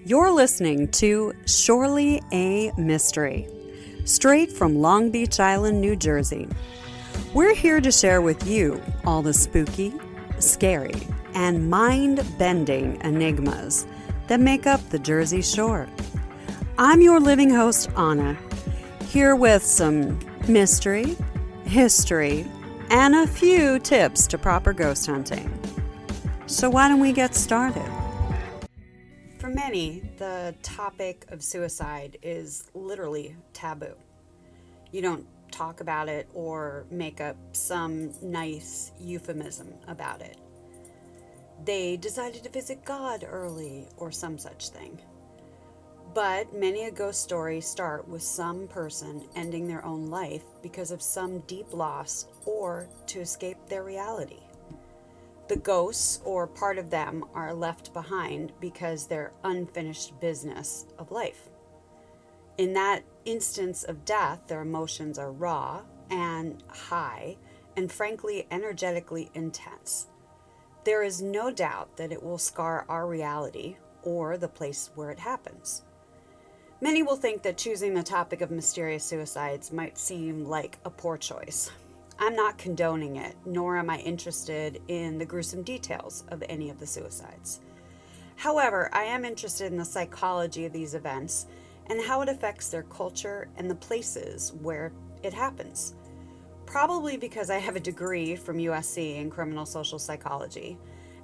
You're listening to Surely a Mystery, straight from Long Beach Island, New Jersey. We're here to share with you all the spooky, scary, and mind-bending enigmas that make up the Jersey Shore. I'm your living host, Anna, here with some mystery, history, and a few tips to proper ghost hunting. So why don't we get started? For many, the topic of suicide is literally taboo. You don't talk about it or make up some nice euphemism about it. They decided to visit God early or some such thing. But many a ghost story start with some person ending their own life because of some deep loss or to escape their reality. The ghosts, or part of them, are left behind because they're unfinished business of life. In that instance of death, their emotions are raw and high, and frankly, energetically intense. There is no doubt that it will scar our reality or the place where it happens. Many will think that choosing the topic of mysterious suicides might seem like a poor choice. I'm not condoning it, nor am I interested in the gruesome details of any of the suicides. However, I am interested in the psychology of these events and how it affects their culture and the places where it happens. Probably because I have a degree from USC in criminal social psychology,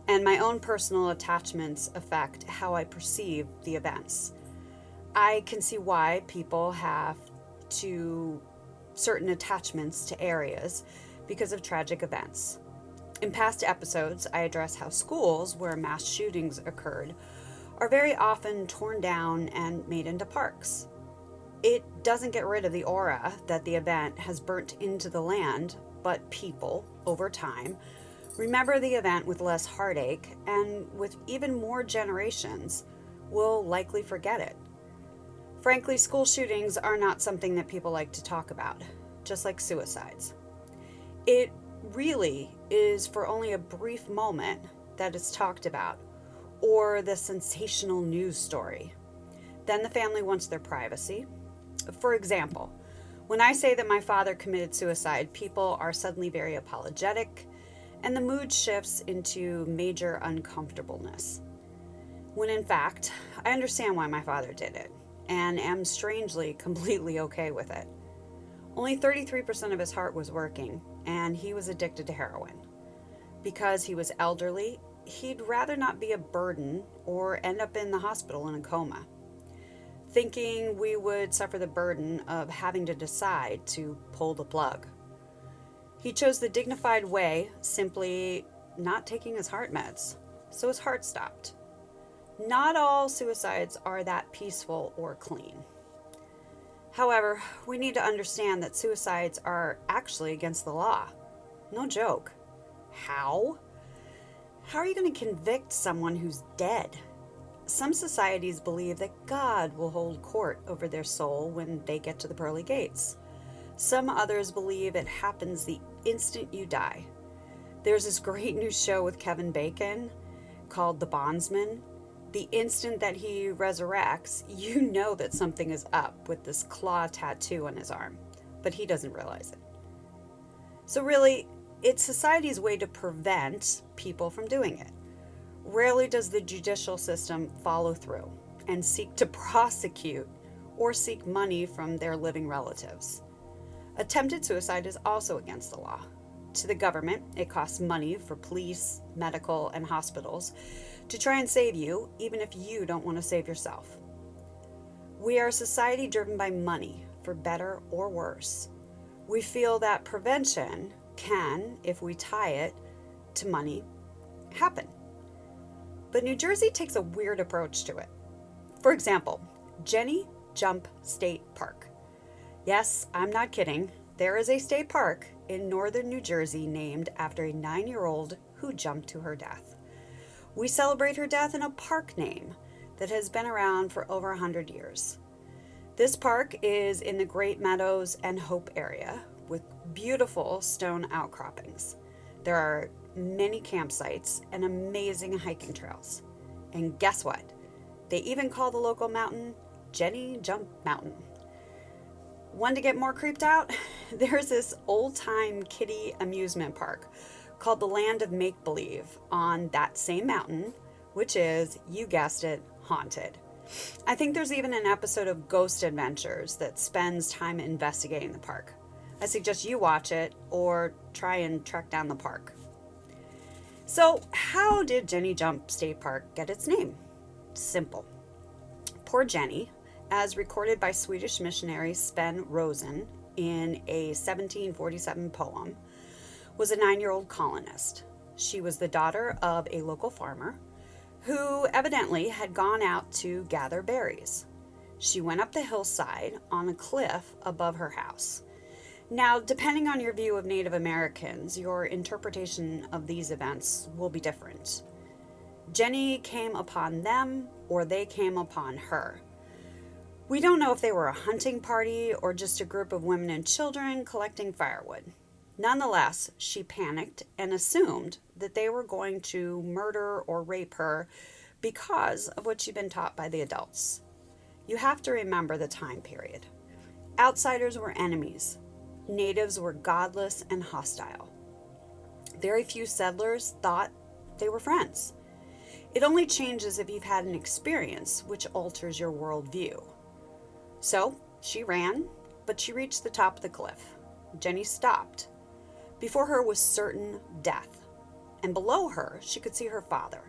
and my own personal attachments affect how I perceive the events. I can see why people have certain attachments to areas because of tragic events. In past episodes, I address how schools where mass shootings occurred are very often torn down and made into parks. It doesn't get rid of the aura that the event has burnt into the land, but people, over time, remember the event with less heartache, and with even more generations, will likely forget it. Frankly, school shootings are not something that people like to talk about, just like suicides. It really is for only a brief moment that it's talked about, or the sensational news story. Then the family wants their privacy. For example, when I say that my father committed suicide, people are suddenly very apologetic, and the mood shifts into major uncomfortableness. When in fact, I understand why my father did it, and am strangely completely okay with it. Only 33% of his heart was working, and he was addicted to heroin. Because he was elderly, he'd rather not be a burden or end up in the hospital in a coma, thinking we would suffer the burden of having to decide to pull the plug. He chose the dignified way, simply not taking his heart meds, so his heart stopped. Not all suicides are that peaceful or clean. However, we need to understand that suicides are actually against the law. No joke. How? How are you going to convict someone who's dead? Some societies believe that God will hold court over their soul when they get to the pearly gates. Some others believe it happens the instant you die. There's this great new show with Kevin Bacon called The Bondsman. The instant that he resurrects, you know that something is up with this claw tattoo on his arm, but he doesn't realize it. So really, it's society's way to prevent people from doing it. Rarely does the judicial system follow through and seek to prosecute or seek money from their living relatives. Attempted suicide is also against the law. To the government, it costs money for police, medical, and hospitals to try and save you, even if you don't want to save yourself. We are a society driven by money, for better or worse. We feel that prevention can, if we tie it to money, happen. But New Jersey takes a weird approach to it. For example, Jenny Jump State Park. Yes, I'm not kidding. There is a state park in northern New Jersey named after a 9-year-old who jumped to her death. We celebrate her death in a park name that has been around for over 100 years. This park is in the Great Meadows and Hope area with beautiful stone outcroppings. There are many campsites and amazing hiking trails. And guess what? They even call the local mountain Jenny Jump Mountain. One to get more creeped out? There's this old-time kiddie amusement park called the Land of Make-Believe on that same mountain, which is, you guessed it, haunted. I think there's even an episode of Ghost Adventures that spends time investigating the park. I suggest you watch it or try and track down the park. So, how did Jenny Jump State Park get its name? Simple. Poor Jenny, as recorded by Swedish missionary Sven Rosen in a 1747 poem, was a 9-year-old colonist. She was the daughter of a local farmer who evidently had gone out to gather berries. She went up the hillside on a cliff above her house. Now, depending on your view of Native Americans, your interpretation of these events will be different. Jenny came upon them, or they came upon her. We don't know if they were a hunting party or just a group of women and children collecting firewood. Nonetheless, she panicked and assumed that they were going to murder or rape her because of what she'd been taught by the adults. You have to remember the time period. Outsiders were enemies. Natives were godless and hostile. Very few settlers thought they were friends. It only changes if you've had an experience which alters your worldview. So, she ran, but she reached the top of the cliff. Jenny stopped. Before her was certain death, and below her she could see her father.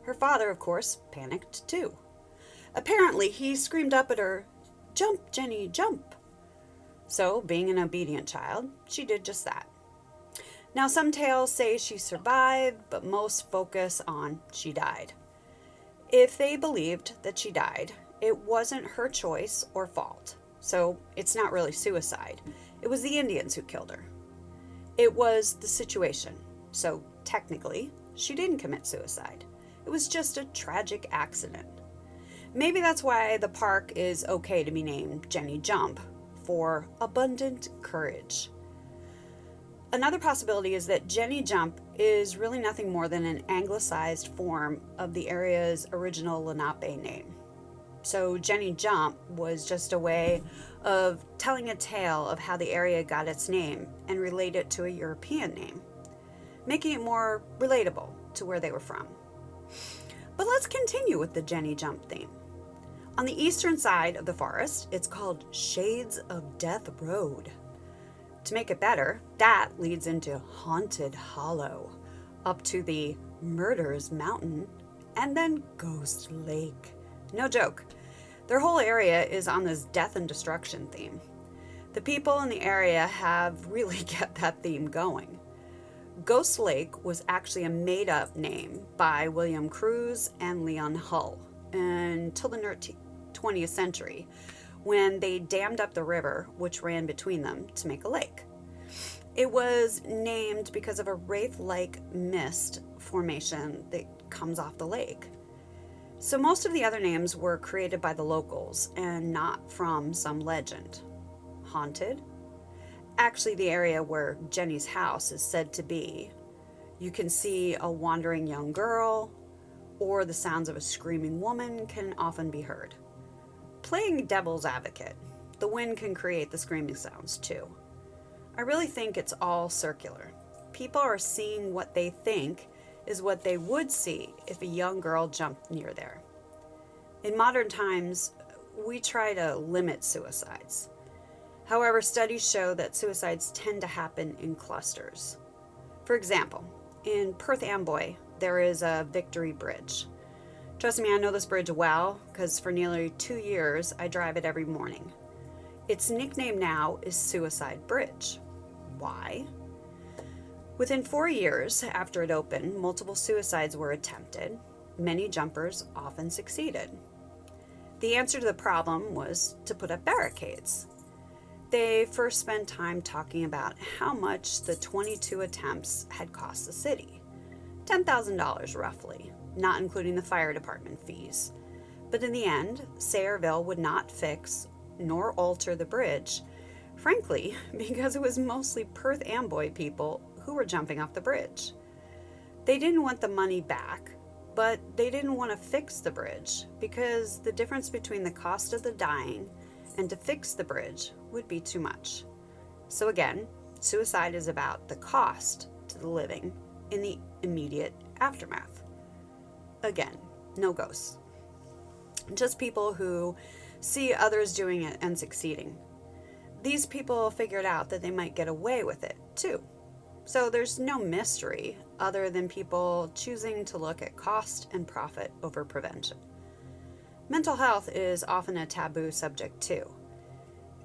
Her father, of course, panicked too. Apparently, he screamed up at her, "Jump, Jenny, jump!" So, being an obedient child, she did just that. Now, some tales say she survived, but most focus on she died. If they believed that she died, it wasn't her choice or fault. So, it's not really suicide. It was the Indians who killed her. It was the situation. So, technically, she didn't commit suicide. It was just a tragic accident. Maybe that's why the park is okay to be named Jenny Jump, for abundant courage. Another possibility is that Jenny Jump is really nothing more than an anglicized form of the area's original Lenape name. So Jenny Jump was just a way of telling a tale of how the area got its name and relate it to a European name, making it more relatable to where they were from. But let's continue with the Jenny Jump theme. On the eastern side of the forest, it's called Shades of Death Road. To make it better, that leads into Haunted Hollow, up to the Murders Mountain, and then Ghost Lake. No joke. Their whole area is on this death and destruction theme. The people in the area have really kept that theme going. Ghost Lake was actually a made-up name by William Cruz and Leon Hull until the 20th century, when they dammed up the river which ran between them to make a lake. It was named because of a wraith-like mist formation that comes off the lake. So most of the other names were created by the locals and not from some legend. Haunted? Actually, the area where Jenny's house is said to be. You can see a wandering young girl, or the sounds of a screaming woman can often be heard. Playing devil's advocate, the wind can create the screaming sounds too. I really think it's all circular. People are seeing what they think is what they would see if a young girl jumped near there. In modern times, we try to limit suicides. However, studies show that suicides tend to happen in clusters. For example, in Perth Amboy, there is a Victory Bridge. Trust me, I know this bridge well, because for nearly 2 years, I drive it every morning. Its nickname now is Suicide Bridge. Why? Within 4 years after it opened, multiple suicides were attempted. Many jumpers often succeeded. The answer to the problem was to put up barricades. They first spent time talking about how much the 22 attempts had cost the city. $10,000 roughly, not including the fire department fees. But in the end, Sayreville would not fix nor alter the bridge, frankly, because it was mostly Perth Amboy people who were jumping off the bridge. They didn't want the money back, but they didn't want to fix the bridge because the difference between the cost of the dying and to fix the bridge would be too much. So again, suicide is about the cost to the living in the immediate aftermath. Again, no ghosts. Just people who see others doing it and succeeding. These people figured out that they might get away with it too. So there's no mystery other than people choosing to look at cost and profit over prevention. Mental health is often a taboo subject too.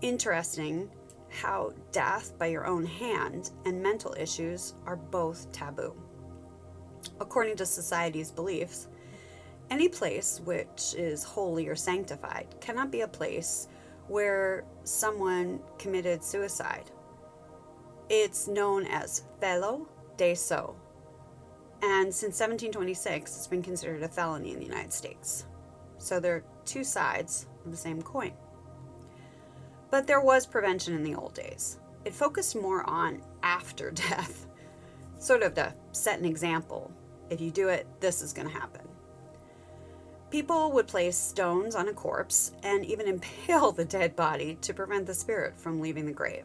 Interesting how death by your own hand and mental issues are both taboo. According to society's beliefs, any place which is holy or sanctified cannot be a place where someone committed suicide. It's known as felo de se, and since 1726 it's been considered a felony in the United States. So they're two sides of the same coin. But there was prevention in the old days. It focused more on after death, sort of to set an example. If you do it, this is going to happen. People would place stones on a corpse and even impale the dead body to prevent the spirit from leaving the grave.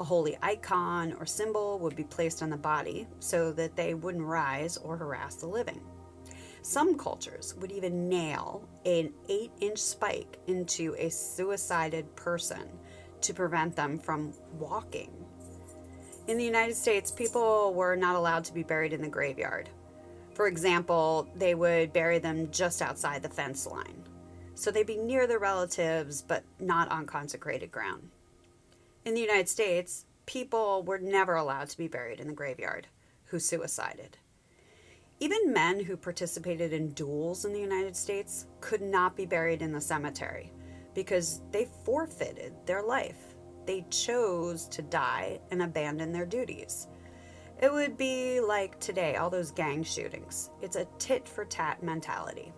A holy icon or symbol would be placed on the body so that they wouldn't rise or harass the living. Some cultures would even nail an 8-inch spike into a suicided person to prevent them from walking. In the United States, people were not allowed to be buried in the graveyard. For example, they would bury them just outside the fence line. So they'd be near their relatives, but not on consecrated ground. In the United States, people were never allowed to be buried in the graveyard who suicided. Even men who participated in duels in the United States could not be buried in the cemetery because they forfeited their life. They chose to die and abandon their duties. It would be like today, all those gang shootings. It's a tit-for-tat mentality.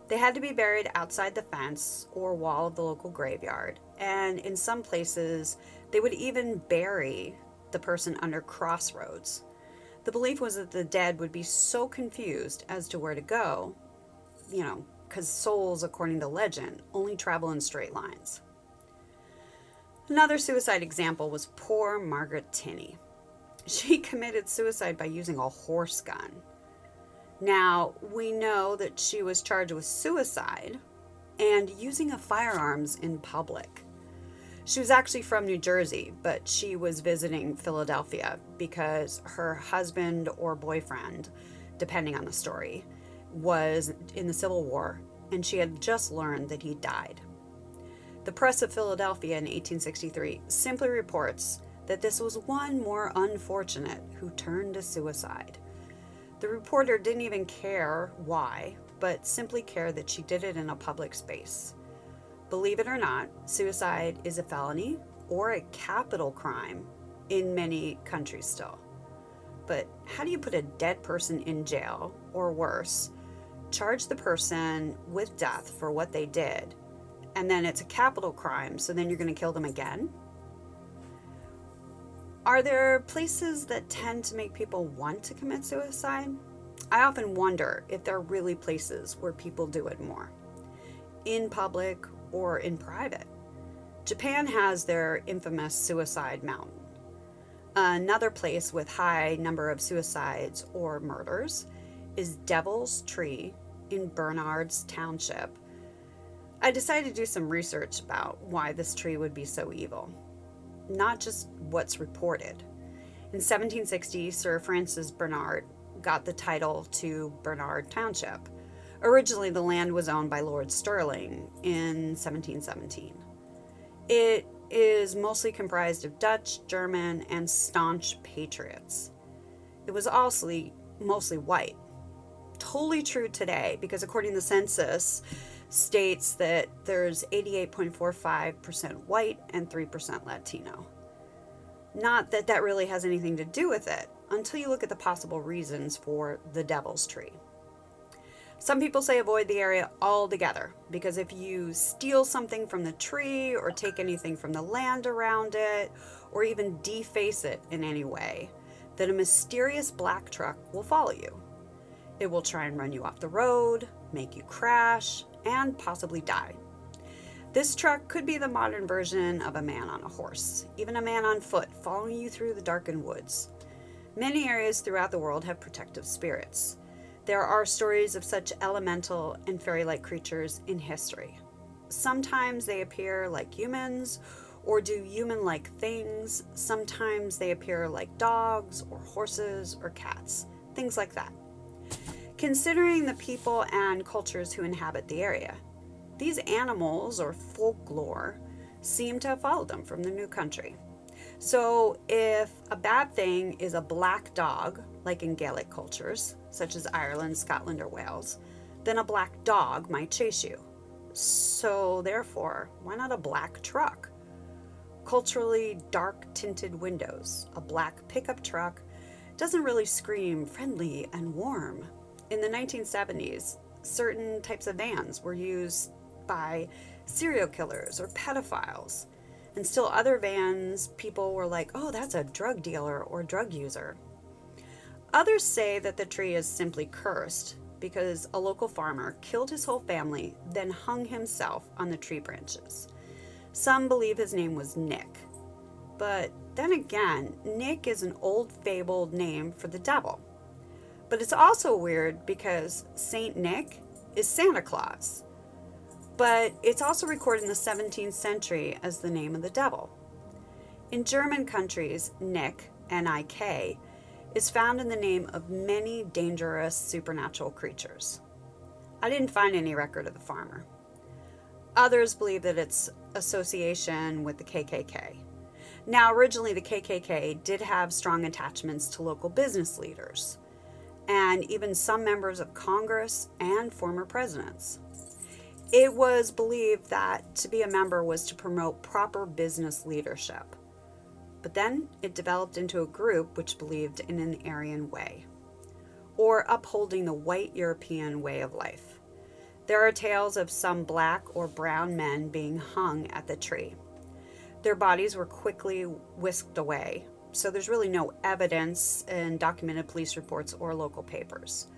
They had to be buried outside the fence or wall of the local graveyard, and in some places, they would even bury the person under crossroads. The belief was that the dead would be so confused as to where to go, because souls, according to legend, only travel in straight lines. Another suicide example was poor Margaret Tinney. She committed suicide by using a horse gun. Now, we know that she was charged with suicide and using of firearms in public. She was actually from New Jersey, but she was visiting Philadelphia because her husband or boyfriend, depending on the story, was in the Civil War, and she had just learned that he died. The Press of Philadelphia in 1863 simply reports that this was one more unfortunate who turned to suicide. The reporter didn't even care why, but simply cared that she did it in a public space. Believe it or not, suicide is a felony or a capital crime in many countries still. But how do you put a dead person in jail, or worse, charge the person with death for what they did, and then it's a capital crime, so then you're going to kill them again? Are there places that tend to make people want to commit suicide? I often wonder if there are really places where people do it more, in public or in private. Japan has their infamous suicide mountain. Another place with high number of suicides or murders is Devil's Tree in Bernards Township. I decided to do some research about why this tree would be so evil, not just what's reported. In 1760, Sir Francis Bernard got the title to Bernard Township. Originally, the land was owned by Lord Stirling in 1717. It is mostly comprised of Dutch, German, and staunch patriots. It was also mostly white. Totally true today, because according to the census, states that there's 88.45% white and 3% Latino. Not that that really has anything to do with it, until you look at the possible reasons for the Devil's Tree. Some people say avoid the area altogether, because if you steal something from the tree or take anything from the land around it, or even deface it in any way, then a mysterious black truck will follow you. It will try and run you off the road, make you crash, and possibly die. This truck could be the modern version of a man on a horse, even a man on foot following you through the darkened woods. Many areas throughout the world have protective spirits. There are stories of such elemental and fairy-like creatures in history. Sometimes they appear like humans or do human-like things. Sometimes they appear like dogs or horses or cats, things like that. Considering the people and cultures who inhabit the area, these animals or folklore seem to have followed them from the new country. So if a bad thing is a black dog, like in Gaelic cultures, such as Ireland, Scotland, or Wales, then a black dog might chase you. So therefore, why not a black truck? Culturally dark tinted windows, a black pickup truck doesn't really scream friendly and warm. In the 1970s, certain types of vans were used by serial killers or pedophiles. And still other vans, people were like, oh, that's a drug dealer or drug user. Others say that the tree is simply cursed because a local farmer killed his whole family, then hung himself on the tree branches. Some believe his name was Nick. But then again, Nick is an old fabled name for the devil. But it's also weird because Saint Nick is Santa Claus. But it's also recorded in the 17th century as the name of the devil. In German countries, Nick, N-I-K, is found in the name of many dangerous supernatural creatures. I didn't find any record of the farmer. Others believe that it's association with the KKK. Now, originally the KKK did have strong attachments to local business leaders, and even some members of Congress and former presidents. It was believed that to be a member was to promote proper business leadership. But then it developed into a group which believed in an Aryan way, or upholding the white European way of life. There are tales of some black or brown men being hung at the tree. Their bodies were quickly whisked away, so there's really no evidence in documented police reports or local papers.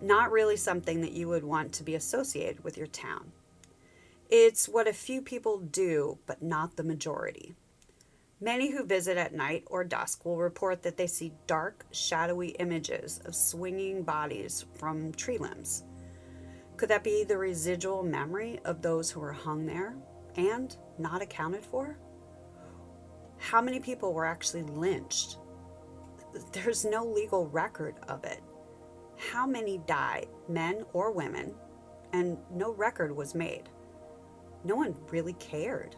Not really something that you would want to be associated with your town. It's what a few people do, but not the majority. Many who visit at night or dusk will report that they see dark, shadowy images of swinging bodies from tree limbs. Could that be the residual memory of those who were hung there and not accounted for? How many people were actually lynched? There's no legal record of it. How many died, men or women, and no record was made? No one really cared.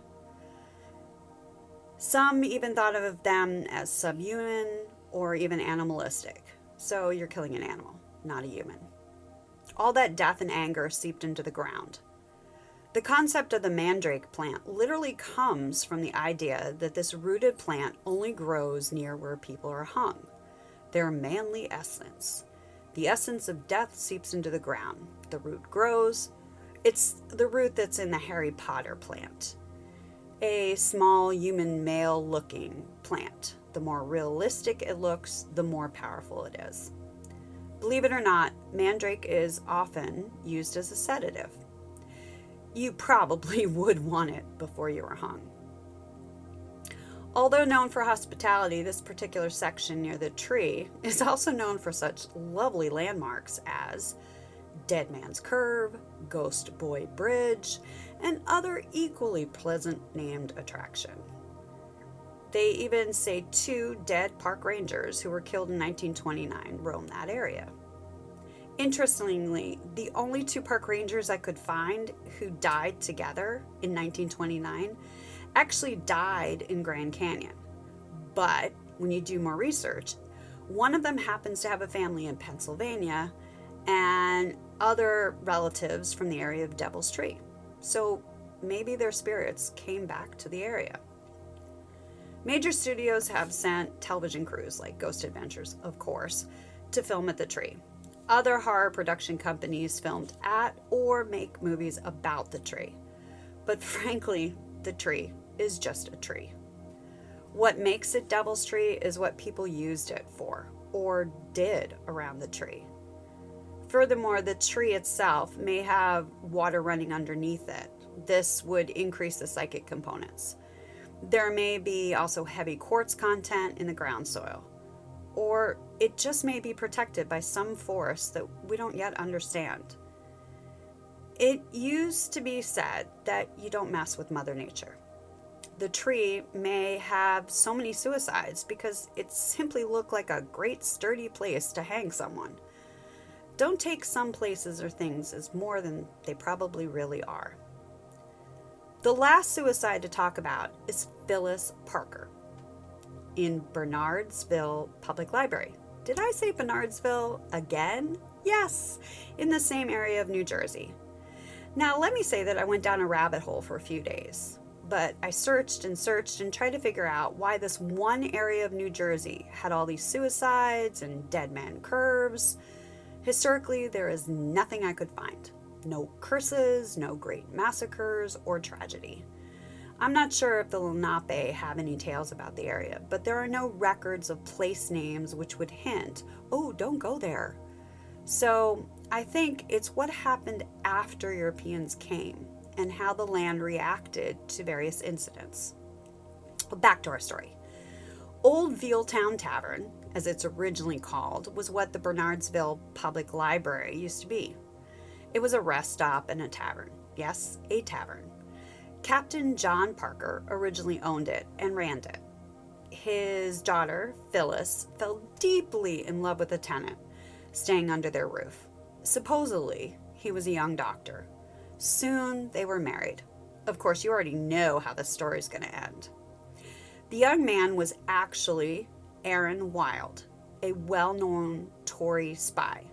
Some even thought of them as subhuman or even animalistic. So you're killing an animal, not a human. All that death and anger seeped into the ground. The concept of the mandrake plant literally comes from the idea that this rooted plant only grows near where people are hung. Their manly essence. The essence of death seeps into the ground. The root grows. It's the root that's in the Harry Potter plant. A small human male-looking plant. The more realistic it looks, the more powerful it is. Believe it or not, mandrake is often used as a sedative. You probably would want it before you were hung. Although known for hospitality, this particular section near the tree is also known for such lovely landmarks as Dead Man's Curve, Ghost Boy Bridge, and other equally pleasant named attractions. They even say 2 dead park rangers who were killed in 1929 roam that area. Interestingly, the only 2 park rangers I could find who died together in 1929 actually died in Grand Canyon. But when you do more research, one of them happens to have a family in Pennsylvania and other relatives from the area of Devil's Tree. So maybe their spirits came back to the area. Major studios have sent television crews like Ghost Adventures, of course, to film at the tree. Other horror production companies filmed at or make movies about the tree. But frankly, the tree is just a tree. What makes it Devil's Tree is what people used it for, or did around the tree. Furthermore, the tree itself may have water running underneath it. This would increase the psychic components. There may be also heavy quartz content in the ground soil. Or it just may be protected by some force that we don't yet understand. It used to be said that you don't mess with Mother Nature. The tree may have so many suicides because it simply looked like a great sturdy place to hang someone. Don't take some places or things as more than they probably really are. The last suicide to talk about is Phyllis Parker in Bernardsville Public Library. Did I say Bernardsville again? Yes, in the same area of New Jersey. Now, let me say that I went down a rabbit hole for a few days, but I searched and tried to figure out why this one area of New Jersey had all these suicides and dead man curves. Historically, there is nothing I could find. No curses, no great massacres, or tragedy. I'm not sure if the Lenape have any tales about the area, but there are no records of place names which would hint, oh, don't go there. So I think it's what happened after Europeans came and how the land reacted to various incidents. Back to our story. Old Vealtown Tavern, as it's originally called, was what the Bernardsville Public Library used to be. It was a rest stop and a tavern. Yes, a tavern. Captain John Parker originally owned it and ran it. His daughter, Phyllis, fell deeply in love with the tenant, staying under their roof. Supposedly, he was a young doctor. Soon, they were married. Of course, you already know how the story's going to end. The young man was actually Aaron Wild, a well-known Tory spy.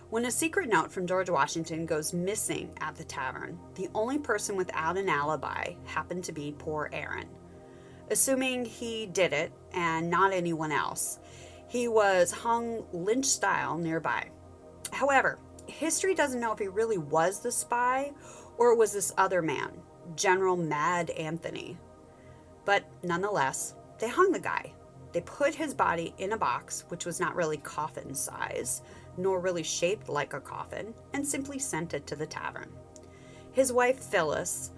When a secret note from George Washington goes missing at the tavern, the only person without an alibi happened to be poor Aaron. Assuming he did it and not anyone else, he was hung lynch style nearby. However, history doesn't know if he really was the spy or it was this other man, General Mad Anthony. But nonetheless, they hung the guy. They put his body in a box, which was not really coffin size, nor really shaped like a coffin, and simply sent it to the tavern. His wife, Phyllis,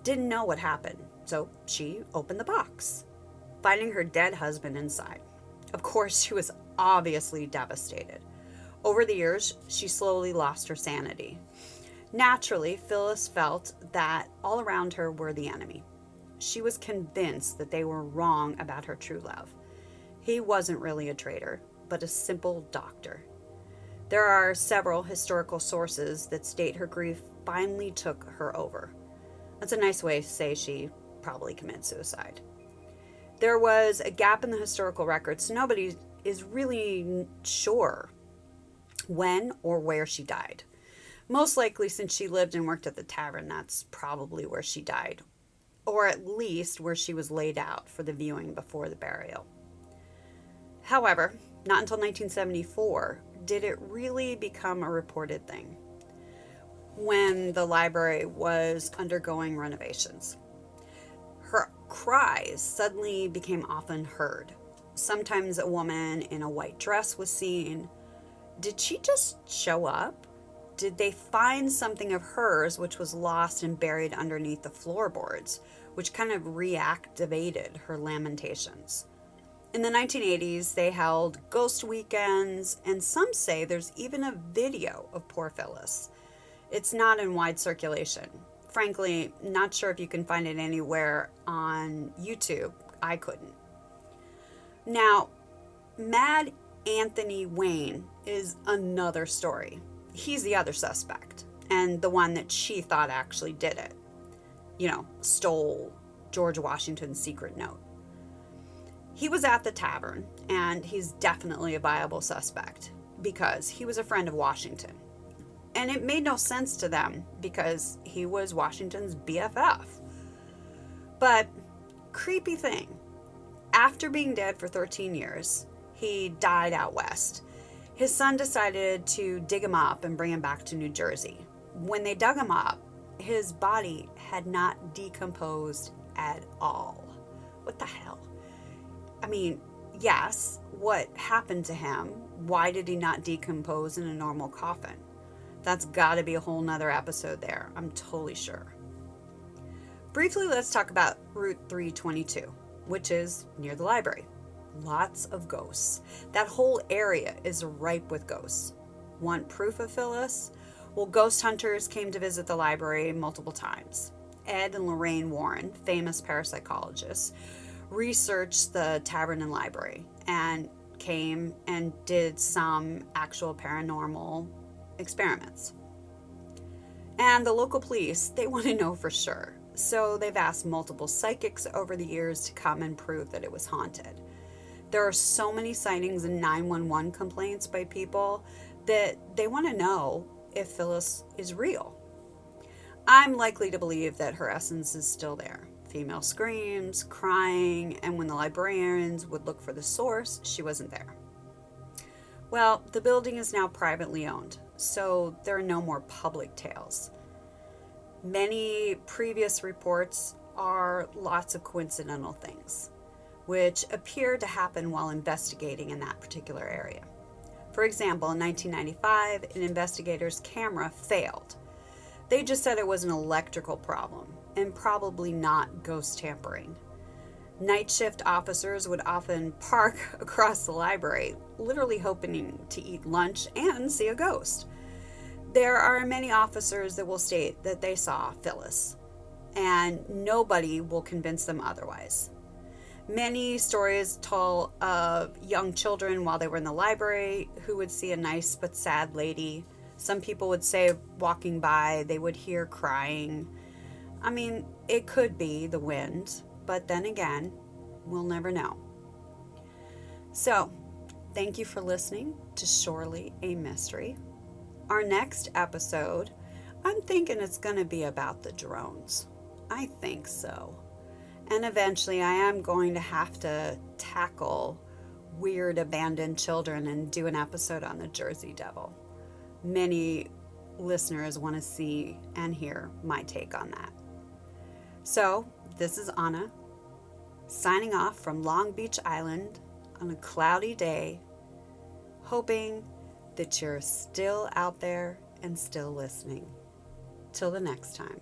didn't know what happened, so she opened the box, finding her dead husband inside. Of course, she was obviously devastated. Over the years, she slowly lost her sanity. Naturally, Phyllis felt that all around her were the enemy. She was convinced that they were wrong about her true love. He wasn't really a traitor, but a simple doctor. There are several historical sources that state her grief finally took her over. That's a nice way to say she probably committed suicide. There was a gap in the historical records, so nobody is really sure when or where she died. Most likely, since she lived and worked at the tavern, that's probably where she died, or at least where she was laid out for the viewing before the burial. However, not until 1974 did it really become a reported thing, when the library was undergoing renovations. Her cries suddenly became often heard. Sometimes a woman in a white dress was seen. Did she just show up? Did they find something of hers which was lost and buried underneath the floorboards, which kind of reactivated her lamentations? In the 1980s, they held ghost weekends, and some say there's even a video of poor Phyllis. It's not in wide circulation. Frankly, not sure if you can find it anywhere on YouTube. I couldn't. Now, Mad Anthony Wayne is another story. He's the other suspect, and the one that she thought actually did it. Stole George Washington's secret note. He was at the tavern, and he's definitely a viable suspect because he was a friend of Washington. And it made no sense to them because he was Washington's BFF. But, creepy thing, after being dead for 13 years, he died out west. His son decided to dig him up and bring him back to New Jersey. When they dug him up, his body had not decomposed at all. What the hell? I mean, yes, what happened to him? Why did he not decompose in a normal coffin? That's got to be a whole nother episode there, I'm totally sure. Briefly, let's talk about Route 322, which is near the library. Lots of ghosts. That whole area is ripe with ghosts. Want proof of Phyllis? Well, ghost hunters came to visit the library multiple times. Ed and Lorraine Warren, famous parapsychologists, researched the tavern and library and came and did some actual paranormal experiments. And the local police, they want to know for sure. So they've asked multiple psychics over the years to come and prove that it was haunted. There are so many sightings and 911 complaints by people that they want to know if Phyllis is real. I'm likely to believe that her essence is still there. Female screams, crying, and when the librarians would look for the source, she wasn't there. Well, the building is now privately owned, so there are no more public tales. Many previous reports are lots of coincidental things, which appear to happen while investigating in that particular area. For example, in 1995, an investigator's camera failed. They just said it was an electrical problem and probably not ghost tampering. Night shift officers would often park across the library, literally hoping to eat lunch and see a ghost. There are many officers that will state that they saw Phyllis, and nobody will convince them otherwise. Many stories tell of young children while they were in the library who would see a nice but sad lady. Some people would say walking by they would hear crying. I mean, it could be the wind, but then again, we'll never know. So, thank you for listening to Surely a Mystery. Our next episode, I'm thinking it's going to be about the drones. I think so. And eventually I am going to have to tackle weird abandoned children and do an episode on the Jersey Devil. Many listeners want to see and hear my take on that. So, this is Anna, signing off from Long Beach Island on a cloudy day, hoping that you're still out there and still listening. Till the next time.